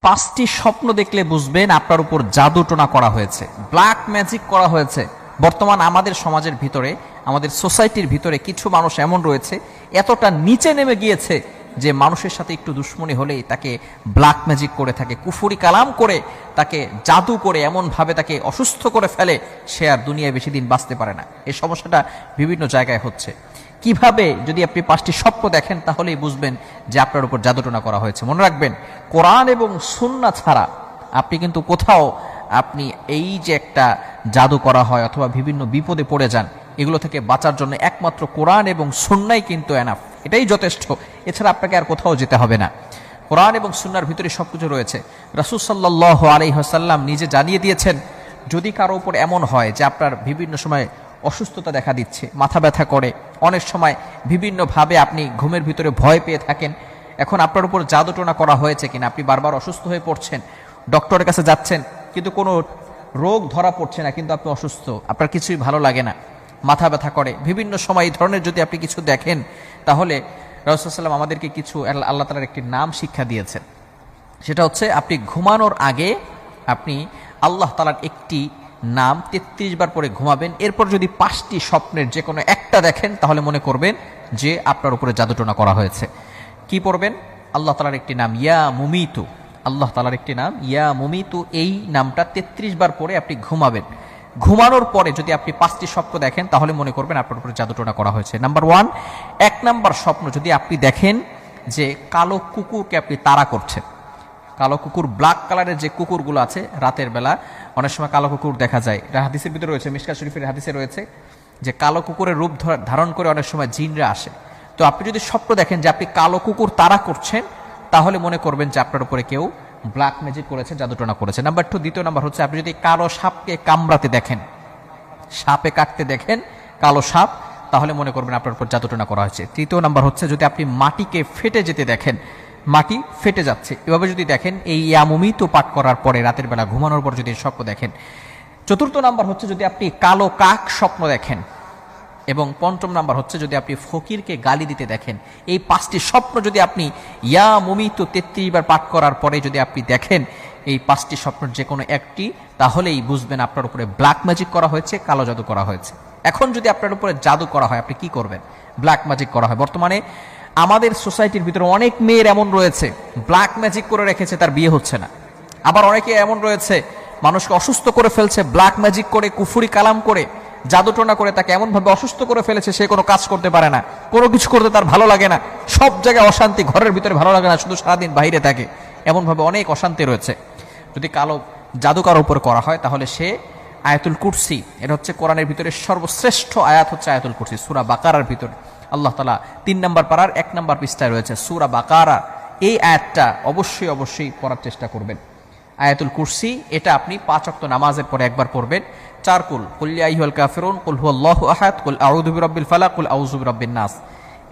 5টি স্বপ্ন দেখলে বুঝবেন আপনার উপর জাদুটোনা করা হয়েছে, ব্ল্যাক ম্যাজিক করা হয়েছে। বর্তমান আমাদের সমাজের ভিতরে, আমাদের সোসাইটির ভিতরে কিছু মানুষ এমন রয়েছে, এতটা নিচে নেমে গিয়েছে যে মানুষের সাথে একটু দুশ্মনী হলেই তাকে ব্ল্যাক ম্যাজিক করে থাকে, কুফরি কালাম করে, তাকে জাদু করে এমনভাবে তাকে অসুস্থ করে ফেলে, সে আর দুনিয়ায় বেশি দিন বাঁচতে পারে না। এই সমস্যাটা বিভিন্ন জায়গায় হচ্ছে। কিভাবে, যদি আপনি 5টি স্বপ্ন দেখেন তাহলেই বুঝবেন যে আপনার উপর জাদুটোনা করা হয়েছে। মনে রাখবেন, কোরআন এবং সুন্নাহ ছাড়া আপনি কিন্তু কোথাও আপনি এই যে একটা জাদু করা হয় অথবা বিভিন্ন বিপদে পড়ে যান, এগুলো থেকে বাঁচার জন্য একমাত্র কোরআন এবং সুন্নাহই কিন্তু এনাফ, এটাই যথেষ্ট। এছাড়া আপনাকে আর কোথাও যেতে হবে না। কোরআন এবং সুন্নাহর ভিতরে সবকিছু রয়েছে। রাসূল সাল্লাল্লাহু আলাইহি ওয়াসাল্লাম নিজে জানিয়ে দিয়েছেন, যদি কারো উপর এমন হয় যে আপনার বিভিন্ন সময় অসুস্থতা দেখা দিচ্ছে, মাথা ব্যথা করে, অনেক সময় বিভিন্নভাবে আপনি ঘুমের ভিতরে ভয় পেয়ে থাকেন, এখন আপনার উপর জাদুটোনা করা হয়েছে কিনা, আপনি বারবার অসুস্থ হয়ে পড়ছেন, ডক্টরের কাছে যাচ্ছেন কিন্তু কোনো রোগ ধরা পড়ছে না, কিন্তু আপনি অসুস্থ, আপনার কিছুই ভালো লাগে না, মাথা ব্যথা করে, বিভিন্ন সময় এই ধরনের যদি আপনি কিছু দেখেন, তাহলে রাসূল সাল্লাল্লাহু আলাইহি ওয়াসাল্লাম আমাদেরকে কিছু আল্লাহ তাআলার একটি নাম শিক্ষা দিয়েছেন। সেটা হচ্ছে, আপনি ঘুমানোর আগে আপনি আল্লাহ তাআলার একটি নাম 33 বার পরে ঘুমাবেন। এরপর যদি 5টি স্বপ্নের যে কোনো একটা দেখেন, তাহলে মনে করবেন যে আপনার উপরে জাদুটোনা করা হয়েছে। কি পড়বেন? আল্লাহ তাআলার একটি নাম ইয়া মুমিতু, আল্লাহ তাআলার একটি নাম ইয়া মুমিতু, এই নামটা 33 বার পরে আপনি ঘুমাবেন। ঘুমানোর পরে যদি আপনি 5টি স্বপ্ন দেখেন, তাহলে মনে করবেন আপনার উপরে জাদুটোনা করা হয়েছে। নাম্বার 1, 1 নাম্বার স্বপ্ন যদি আপনি দেখেন যে কালো কুকুরকে আপনি তাড়া করছেন, কালো কুকুর, ব্ল্যাক কালারের যে কুকুরগুলো আছে, রাতের বেলা অনেক সময় কালো কুকুর দেখা যায়, এটা হাদিসের ভিতরে রয়েছে, মিশকাত শরীফের হাদিসে রয়েছে যে কালো কুকুরের রূপ ধারণ করে অনেক সময় জিনরা আসে। তো আপনি যদি স্বপ্ন দেখেন যে আপনি কালো কুকুর তাড়া করছেন, তাহলে মনে করবেন যে আপনার উপরে কেউ ব্ল্যাক ম্যাজিক করেছে, জাদুটোনা করেছে। নাম্বার 2, দ্বিতীয় নাম্বার হচ্ছে, আপনি যদি কালো সাপকে কামড়াতে দেখেন, সাপে কাটতে দেখেন, কালো সাপ, তাহলে মনে করবেন আপনার উপর জাদুটোনা করা হয়েছে। তৃতীয় নাম্বার হচ্ছে, যদি আপনি মাটিকে ফেটে যেতে দেখেন, মাটি ফেটে যাচ্ছে, এভাবে যদি দেখেন, এই ইয়ামুমিতু পাঠ করার পরে রাতের বেলা ঘুমানোর পর যদি স্বপ্ন দেখেন। চতুর্থ নাম্বার হচ্ছে, যদি আপনি কালো কাক স্বপ্ন দেখেন। এবং পঞ্চম নাম্বার হচ্ছে, যদি আপনি ফকিরকে গালি দিতে দেখেন। এই 5টি স্বপ্ন যদি আপনি ইয়া মুমিতু 33 বার পাঠ করার পরে যদি আপনি দেখেন, এই 5টি স্বপ্নের যে কোনো একটি, তাহলেই বুঝবেন আপনার উপরে ব্ল্যাক ম্যাজিক করা হয়েছে, কালো জাদু করা হয়েছে। এখন যদি আপনার উপরে জাদু করা হয়, আপনি কি করবেন? ব্ল্যাক ম্যাজিক করা হয়। বর্তমানে আমাদের সোসাইটির ভিতরে অনেক মেয়ের এমন রয়েছে, ব্ল্যাক ম্যাজিক করে রেখেছে, তার বিয়ে হচ্ছে না। আবার অনেকে এমন রয়েছে, মানুষকে অসুস্থ করে ফেলছে, ব্ল্যাক ম্যাজিক করে, কুফরি কালাম করে, জাদুটোনা করে তাকে এমনভাবে অসুস্থ করে ফেলেছে, সে কোনো কাজ করতে পারে না, কোনো কিছু করতে তার ভালো লাগে না, সব জায়গায় অশান্তি, ঘরের ভিতরে ভালো লাগে না, শুধু সারাদিন বাইরে থাকে, এমনভাবে অনেক অশান্তি রয়েছে। যদি কালো জাদু কারোর উপর করা হয়, তাহলে সে আয়াতুল কুরসি, এটা হচ্ছে কোরআনের ভিতরে সর্বশ্রেষ্ঠ আয়াত হচ্ছে আয়াতুল কুরসি, সূরা বাকারার ভিতরে আল্লাহ তাআলা 3 নম্বর পারার 1 নম্বর পৃষ্ঠায় রয়েছে সূরা বাকারা। এই আয়াতটা অবশ্যই পড়ার চেষ্টা করবেন। আয়াতুল কুরসি, এটা আপনি 5 ওয়াক্ত নামাজের পরে একবার পড়বেন। 4 কুল, কুল ইয়া আইয়ুহাল কাফিরুন, কুল হুয়াল্লাহু আহাদ, কুল আউযু বিরাব্বিল ফালাক, কুল আউযু বিরাব্বিন নাস,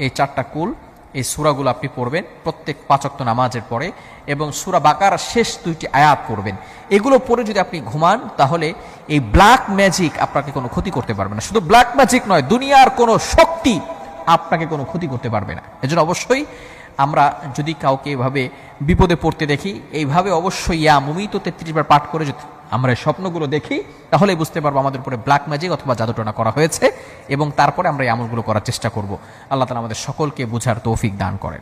এই 4টা কুল, এই সূরাগুলো আপনি পড়বেন প্রত্যেক 5 ওয়াক্ত নামাজের পরে, এবং সূরা বাকারার শেষ 2টি আয়াত পড়বেন। এগুলো পড়ে যদি আপনি ঘুমান, তাহলে এই ব্ল্যাক ম্যাজিক আপনাকে কোনো ক্ষতি করতে পারবে না। শুধু ব্ল্যাক ম্যাজিক নয়, দুনিয়ার কোনো শক্তি আপনাকে কোনো ক্ষতি করতে পারবে না। এজন্য অবশ্যই আমরা যদি কাউকে এভাবে বিপদে পড়তে দেখি, এইভাবে অবশ্যই ইয়া মুমিতু 33 বার পাঠ করে যদি আমরা এই স্বপ্নগুলো দেখি, তাহলে বুঝতে পারবো আমাদের উপরে ব্ল্যাক ম্যাজিক অথবা জাদুটোনা করা হয়েছে, এবং তারপরে আমরা এই আমলগুলো করার চেষ্টা করব। আল্লাহ তাআলা আমাদের সকলকে বুঝার তৌফিক দান করেন।